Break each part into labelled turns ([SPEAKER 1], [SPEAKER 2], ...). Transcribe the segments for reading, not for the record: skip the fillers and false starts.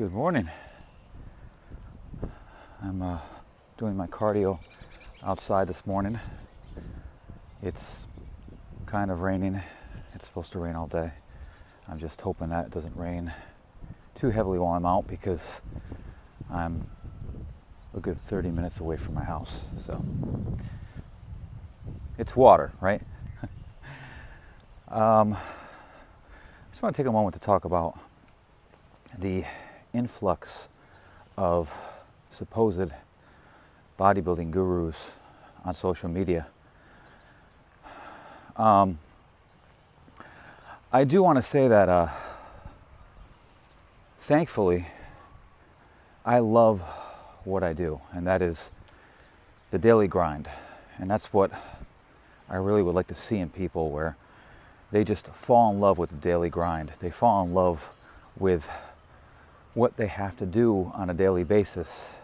[SPEAKER 1] Good morning. I'm doing my cardio outside this morning. It's kind of raining. It's supposed to rain all day. I'm just hoping that it doesn't rain too heavily while I'm out because I'm a good 30 minutes away from my house. So it's water, right? I just want to take a moment to talk about the influx of supposed bodybuilding gurus on social media. I do want to say that thankfully I love what I do, and that is the daily grind. And that's what I really would like to see in people, where they just fall in love with the daily grind. They fall in love with what they have to do on a daily basis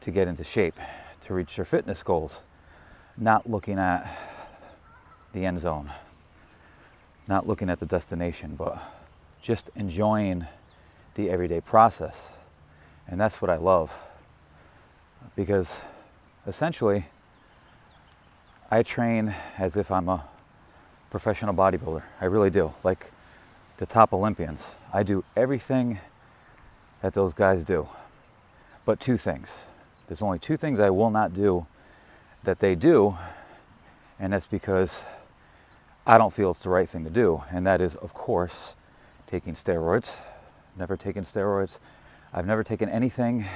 [SPEAKER 1] to get into shape, to reach their fitness goals, not looking at the end zone, not looking at the destination, but just enjoying the everyday process. And that's what I love, because essentially I train as if I'm a professional bodybuilder. I really do. Like the top Olympians, I do everything that those guys do, but two things. There's only two things I will not do that they do, and that's because I don't feel it's the right thing to do. And that is, of course, taking steroids. Never taken steroids. I've never taken anything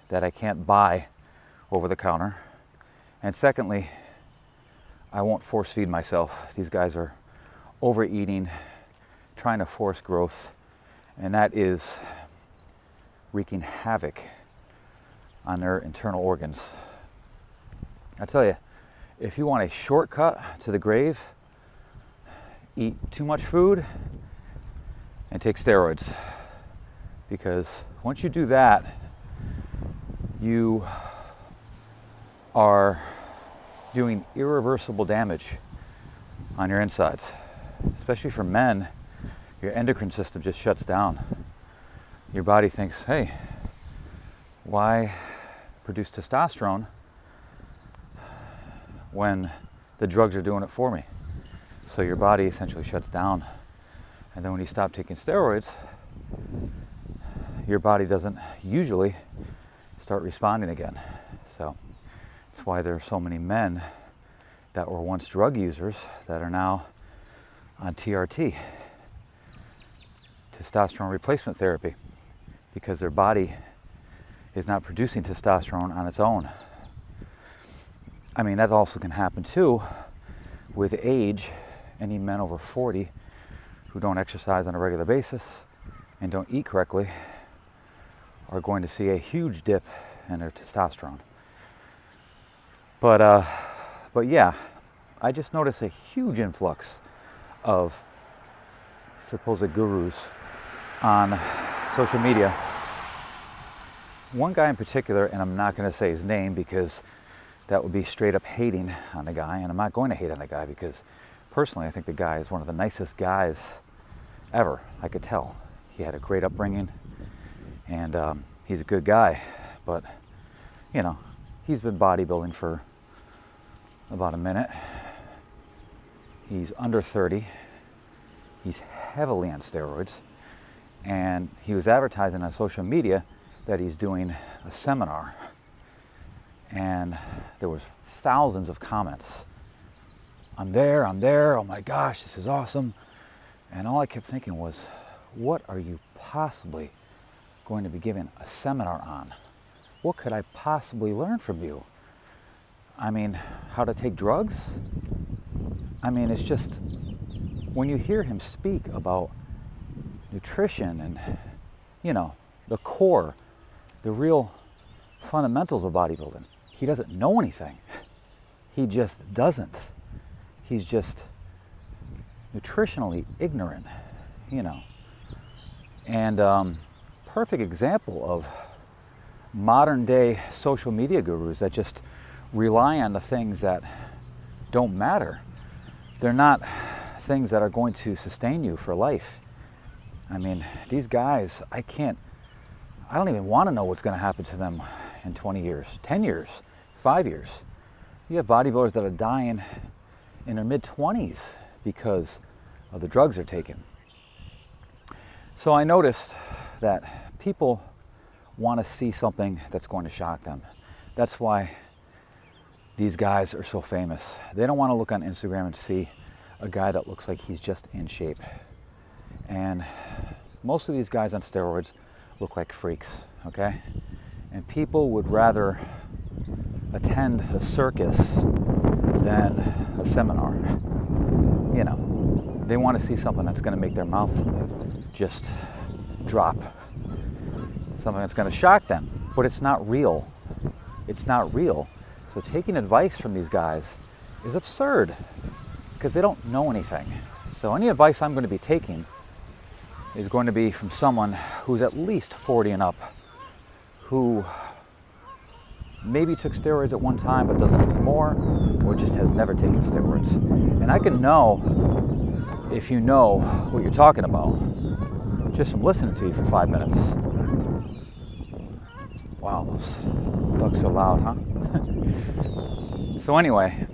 [SPEAKER 1] that I can't buy over the counter. And secondly, I won't force feed myself. These guys are overeating, trying to force growth, and that is wreaking havoc on their internal organs. I tell you, if you want a shortcut to the grave, eat too much food and take steroids. Because once you do that, you are doing irreversible damage on your insides. Especially for men, your endocrine system just shuts down. Your body thinks, hey, why produce testosterone when the drugs are doing it for me? So your body essentially shuts down. And then when you stop taking steroids, your body doesn't usually start responding again. So that's why there are so many men that were once drug users that are now on TRT, testosterone replacement therapy, because their body is not producing testosterone on its own. I mean, that also can happen too with age. Any men over 40 who don't exercise on a regular basis and don't eat correctly are going to see a huge dip in their testosterone. But yeah, I just noticed a huge influx of supposed gurus on social media. One guy in particular, and I'm not going to say his name because that would be straight up hating on the guy, and I'm not going to hate on the guy because personally I think the guy is one of the nicest guys ever. I could tell. He had a great upbringing, and he's a good guy, but you know, he's been bodybuilding for about a minute. He's under 30. He's heavily on steroids, and he was advertising on social media that he's doing a seminar, and there was thousands of comments. I'm there, oh my gosh, this is awesome. And all I kept thinking was, what are you possibly going to be giving a seminar on? What could I possibly learn from you? I mean, how to take drugs? I mean, it's just, when you hear him speak about nutrition and, you know, the core, the real fundamentals of bodybuilding, he doesn't know anything. He just doesn't. He's just nutritionally ignorant, you know. And perfect example of modern day social media gurus that just rely on the things that don't matter. They're not things that are going to sustain you for life. I mean, these guys, I I don't even want to know what's going to happen to them in 20 years, 10 years, 5 years. You have bodybuilders that are dying in their mid-20s because of the drugs they're taking. So I noticed that people want to see something that's going to shock them. That's why these guys are so famous. They don't want to look on Instagram and see a guy that looks like he's just in shape. And most of these guys on steroids look like freaks, okay? And people would rather attend a circus than a seminar. You know, they want to see something that's going to make their mouth just drop. Something that's going to shock them. But it's not real. It's not real. So taking advice from these guys is absurd because they don't know anything. So any advice I'm going to be taking is going to be from someone who's at least 40 and up, who maybe took steroids at one time but doesn't anymore, or just has never taken steroids. And I can know if you know what you're talking about just from listening to you for 5 minutes. Wow, those ducks are loud, huh? So anyway,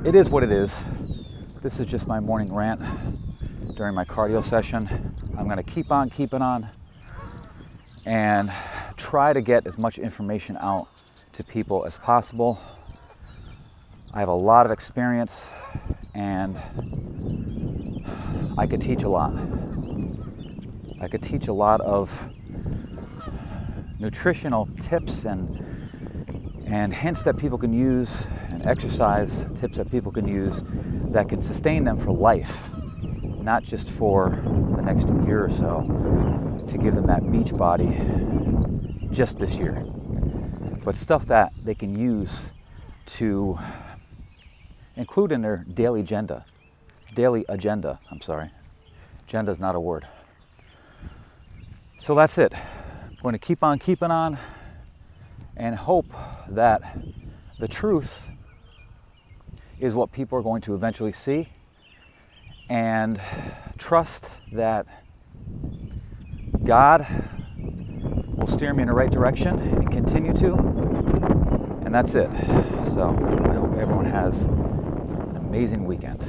[SPEAKER 1] it is what it is. This is just my morning rant during my cardio session. I'm going to keep on keeping on and try to get as much information out to people as possible. I have a lot of experience and I could teach a lot. I could teach a lot of nutritional tips and hints that people can use, and exercise tips that people can use that can sustain them for life, not just for the next year or so, to give them that beach body just this year, but stuff that they can use to include in their daily agenda. Agenda is not a word. So that's it. I'm going to keep on keeping on and hope that the truth is what people are going to eventually see, and trust that God will steer me in the right direction and continue to, and that's it. So I hope everyone has an amazing weekend.